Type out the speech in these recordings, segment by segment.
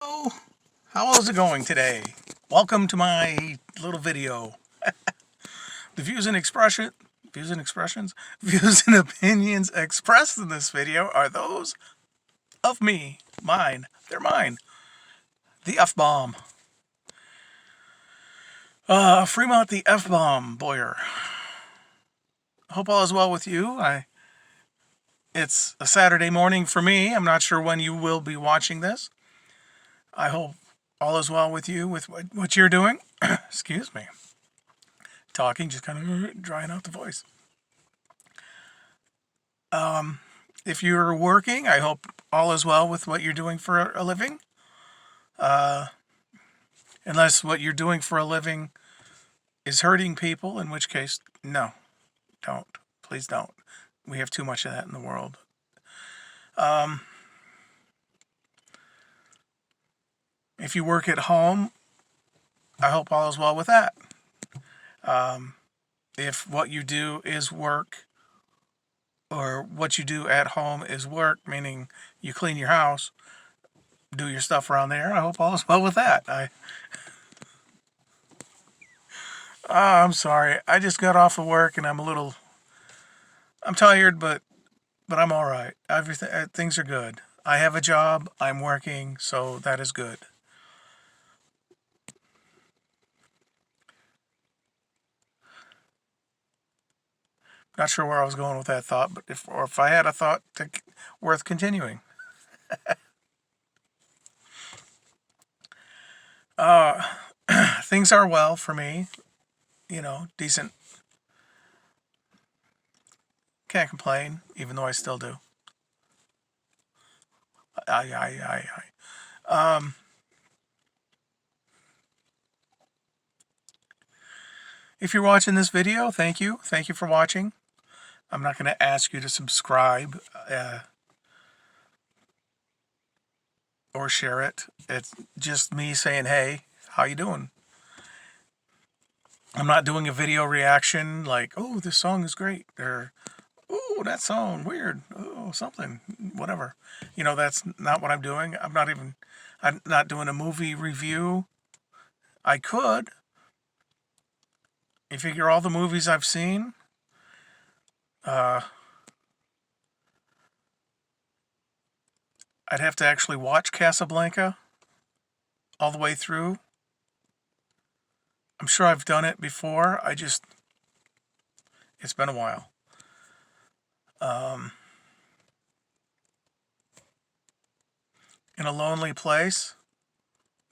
Oh, how is it going today? Welcome to my little video. The views and opinions expressed in this video are those of me, mine. They're mine. The F-bomb. Fremont the F-bomb, Boyer. Hope all is well with you. It's a Saturday morning for me. I'm not sure when you will be watching this. I hope all is well with you with what you're doing. Excuse me. Talking, just kind of drying out the voice. If you're working, I hope all is well with what you're doing for a living. Unless what you're doing for a living is hurting people, in which case, no, don't. Please don't. We have too much of that in the world. If you work at home, I hope all is well with that. If what you do is work, or what you do at home is work, meaning you clean your house, do your stuff around there, I hope all is well with that. I'm sorry. I just got off of work and I'm tired, but I'm all right. Things are good. I have a job. I'm working, so that is good. Not sure where I was going with that thought, but if I had a thought worth continuing. Things are well for me. Decent. Can't complain, even though I still do. If you're watching this video, thank you. Thank you for watching. I'm not going to ask you to subscribe or share it. It's just me saying, hey, how you doing? I'm not doing a video reaction like, oh, this song is great, or oh, that song, weird, oh, something, whatever. That's not what I'm doing. I'm not doing a movie review. I could. You figure all the movies I've seen, I'd have to actually watch Casablanca all the way through. I'm sure I've done it before. It's been a while. In a Lonely Place,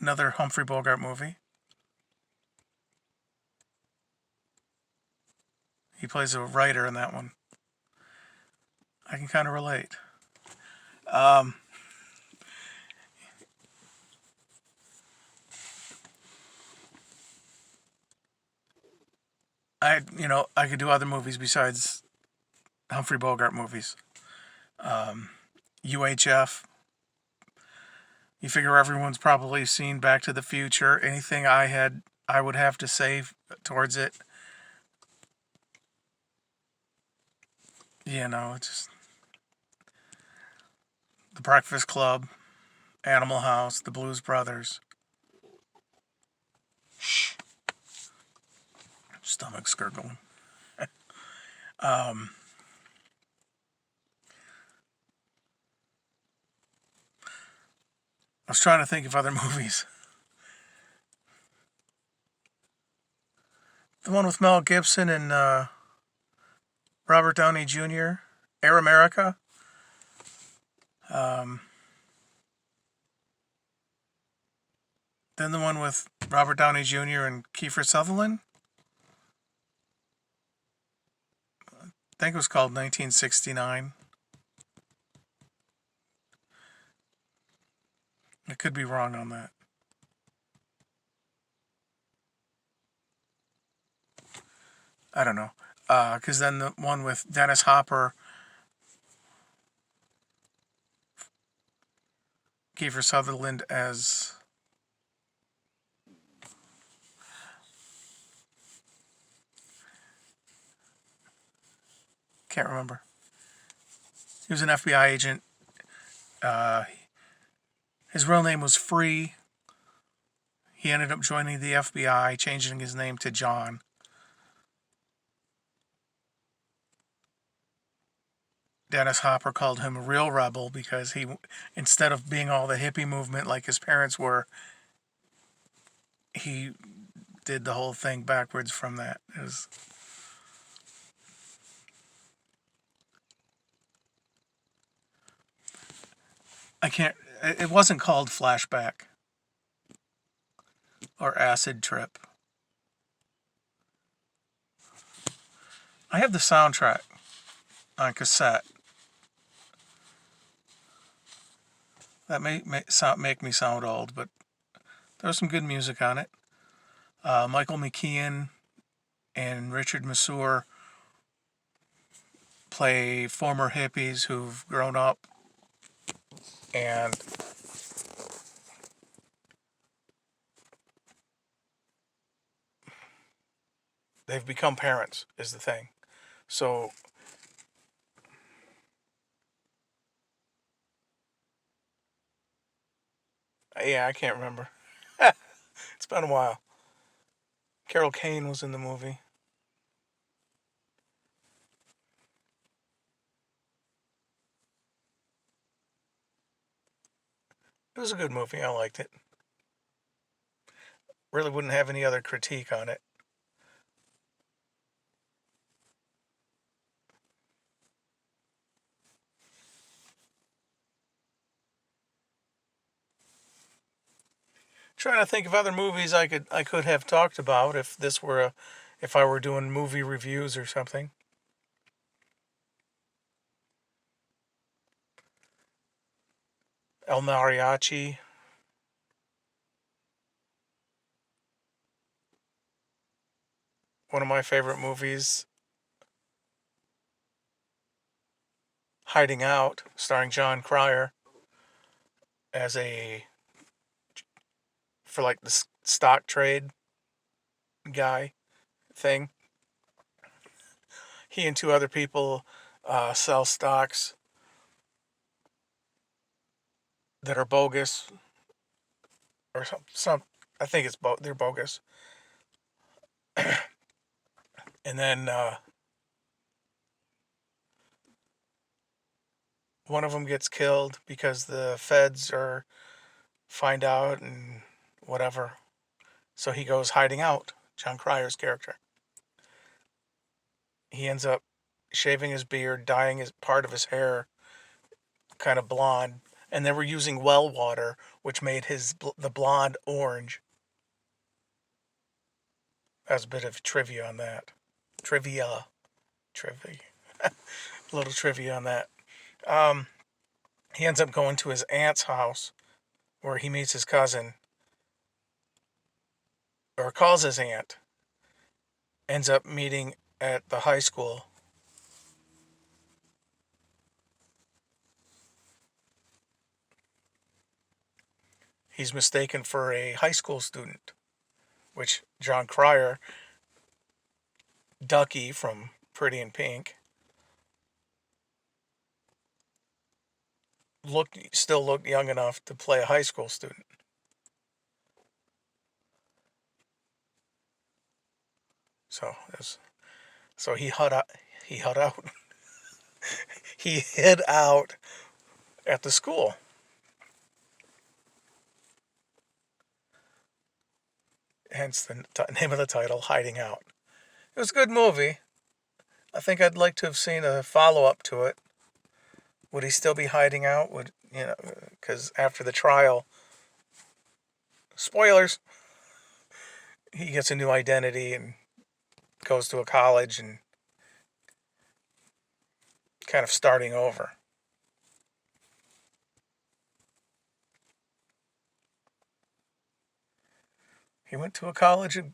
another Humphrey Bogart movie. He plays a writer in that one. I can kind of relate. I could do other movies besides Humphrey Bogart movies. UHF. You figure everyone's probably seen Back to the Future. Anything I would have to say towards it. Just The Breakfast Club, Animal House, The Blues Brothers. Shh. Stomach's gurgling. I was trying to think of other movies. The one with Mel Gibson and Robert Downey Jr., Air America. Then the one with Robert Downey Jr. and Kiefer Sutherland. I think it was called 1969. I could be wrong on that. I don't know. Because then the one with Dennis Hopper, Kiefer Sutherland as... Can't remember. He was an FBI agent. His real name was Free. He ended up joining the FBI, changing his name to John. Dennis Hopper called him a real rebel because he, instead of being all the hippie movement like his parents were, he did the whole thing backwards from that. I can't. It wasn't called Flashback or Acid Trip. I have the soundtrack on cassette. That may make me sound old, but there's some good music on it. Michael McKean and Richard Masur play former hippies who've grown up and they've become parents, is the thing. So, yeah, I can't remember. It's been a while. Carol Kane was in the movie. It was a good movie. I liked it. Really wouldn't have any other critique on it. Trying to think of other movies I could have talked about if I were doing movie reviews or something. El Mariachi. One of my favorite movies. Hiding Out, starring John Cryer as for like the stock trade guy thing. He and two other people sell stocks that are bogus or some. I think they're bogus. And then one of them gets killed because the feds are find out and whatever. So he goes hiding out. John Cryer's character. He ends up shaving his beard, dyeing his part of his hair kind of blonde, and they were using well water, which made the blonde orange. That's a bit of trivia on that. Trivia, trivia, a little trivia on that. Um, he ends up going to his aunt's house, where he meets his cousin, or calls his aunt. Ends up meeting at the high school. He's mistaken for a high school student, which John Cryer, Ducky from Pretty in Pink, still looked young enough to play a high school student. So so he hid out. He hid out. He hid out at the school. Hence the name of the title, Hiding Out. It was a good movie. I think I'd like to have seen a follow up to it. Would he still be hiding out? Because after the trial, spoilers, he gets a new identity and goes to a college and kind of starting over. He went to a college, and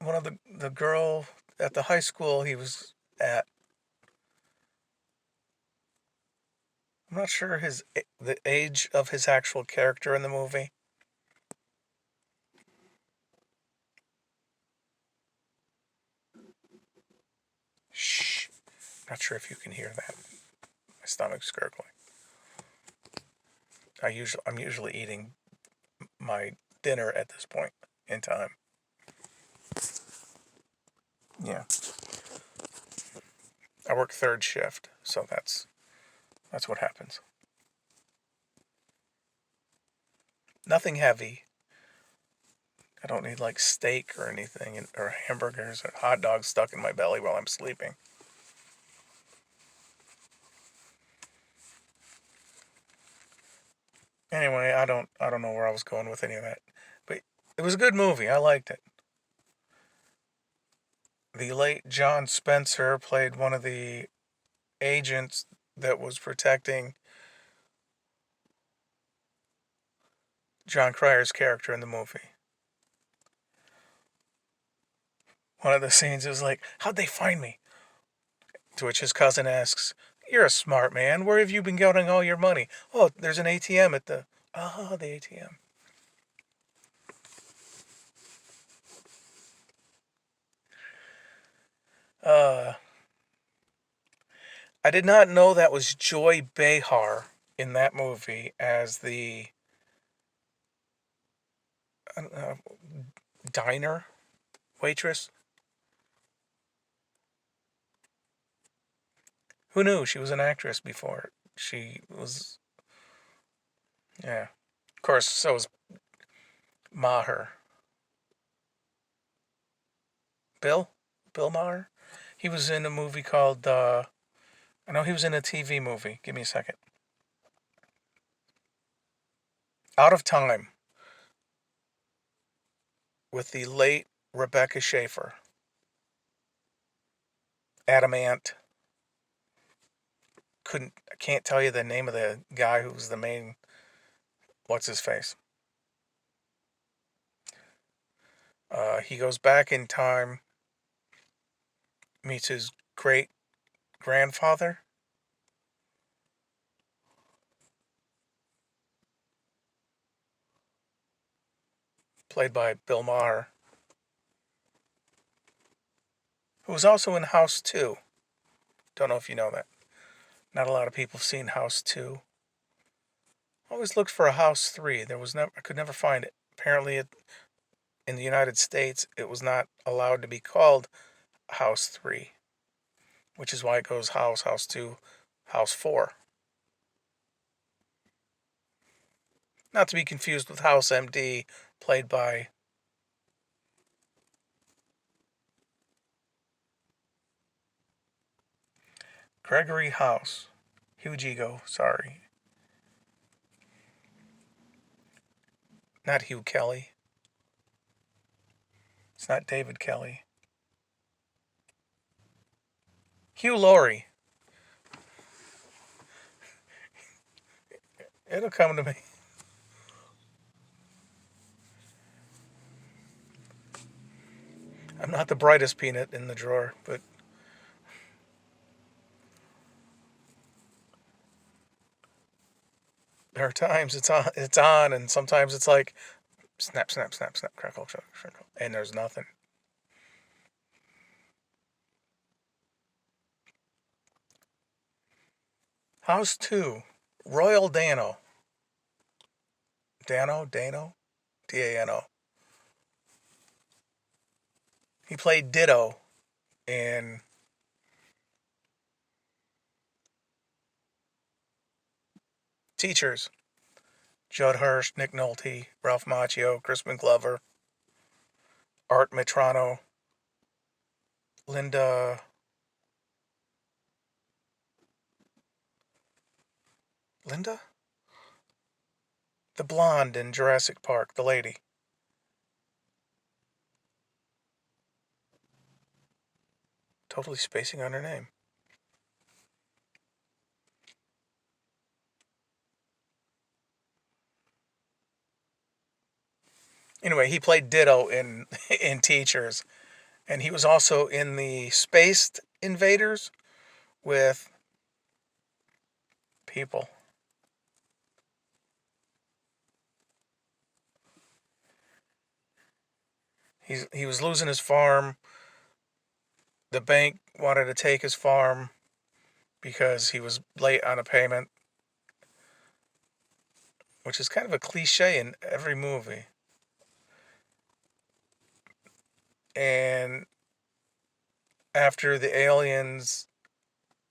one of the girl at the high school he was at. I'm not sure the age of his actual character in the movie. Shh. Not sure if you can hear that. My stomach's gurgling. I'm usually eating my dinner at this point in time. Yeah, I work third shift, so that's what happens. Nothing heavy. I don't need like steak or anything, or hamburgers or hot dogs stuck in my belly while I'm sleeping. Anyway, I don't know where I was going with any of that, but it was a good movie. I liked it. The late John Spencer played one of the agents that was protecting John Cryer's character in the movie. One of the scenes is like, "How'd they find me?" To which his cousin asks, "You're a smart man. Where have you been getting all your money?" "Oh, there's an ATM at the..." "Ah, the ATM." Uh, I did not know that was Joy Behar in that movie as the uh, diner waitress. Who knew she was an actress before? She was, yeah. Of course, so was Maher. Bill? Bill Maher? He was in a movie called, I know he was in a TV movie. Give me a second. Out of Time with the late Rebecca Schaefer. Adamant. I can't tell you the name of the guy who was the main, what's his face. He goes back in time, meets his great grandfather, played by Bill Maher, who was also in House 2. Don't know if you know that. Not a lot of people have seen House 2. Always looked for a House 3. I could never find it. Apparently, in the United States, it was not allowed to be called House 3, which is why it goes House 2, House 4. Not to be confused with House MD, played by Gregory House. Huge ego, sorry. Not Hugh Kelly. It's not David Kelly. Hugh Laurie. It'll come to me. I'm not the brightest peanut in the drawer, but there are times it's on, and sometimes it's like snap, snap, snap, snap, crackle, crackle, and there's nothing. House 2, Royal Dano. Dano? Dano. He played Ditto in Teachers. Judd Hirsch, Nick Nolte, Ralph Macchio, Crispin Glover, Art Metrano, Linda. Linda? The blonde in Jurassic Park, the lady. Totally spacing on her name. Anyway, he played Ditto in in Teachers, and he was also in the Spaced Invaders with people. He was losing his farm. The bank wanted to take his farm because he was late on a payment. which is kind of a cliche in every movie. And after the aliens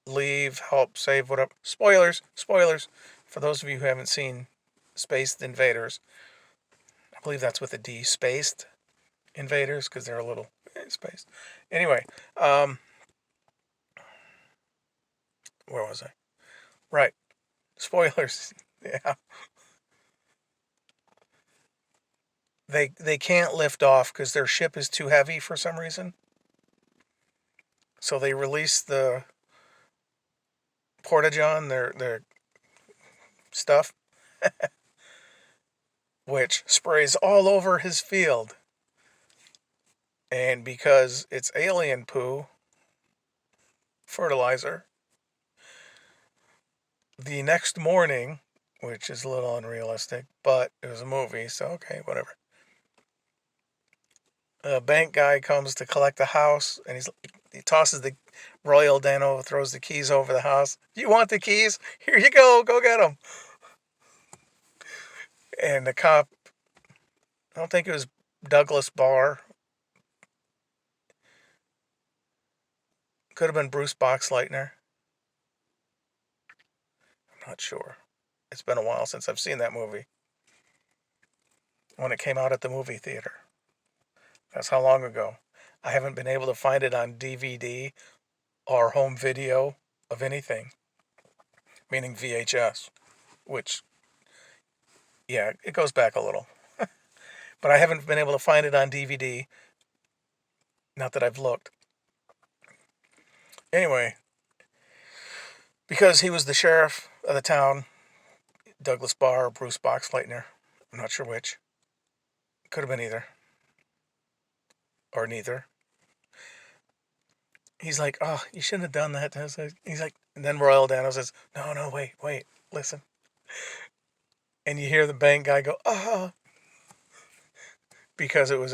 leave, help save whatever. Spoilers for those of you who haven't seen Spaced Invaders. I believe that's with a D, Spaced Invaders, because they're a little spaced. Anyway, where was I? Right, spoilers. Yeah, they can't lift off because their ship is too heavy for some reason. So they release the porta-john, their stuff, which sprays all over his field. And because it's alien poo, fertilizer, the next morning, which is a little unrealistic, but it was a movie, so okay, whatever. A bank guy comes to collect the house, and he tosses the Royal Dano, throws the keys over the house. You want the keys? Here you go get them. And the cop, I don't think it was Douglas Barr, could have been Bruce Boxleitner. I'm not sure. It's been a while since I've seen that movie. When it came out at the movie theater. That's how long ago. I haven't been able to find it on DVD or home video of anything, meaning VHS, which, yeah, it goes back a little. But I haven't been able to find it on DVD, not that I've looked. Anyway, because he was the sheriff of the town, Douglas Barr or Bruce Boxleitner, I'm not sure which. Could have been either. Or neither. He's like, oh, you shouldn't have done that. He's like, and then Royal Dano says, no, wait, listen. And you hear the bank guy go, because it was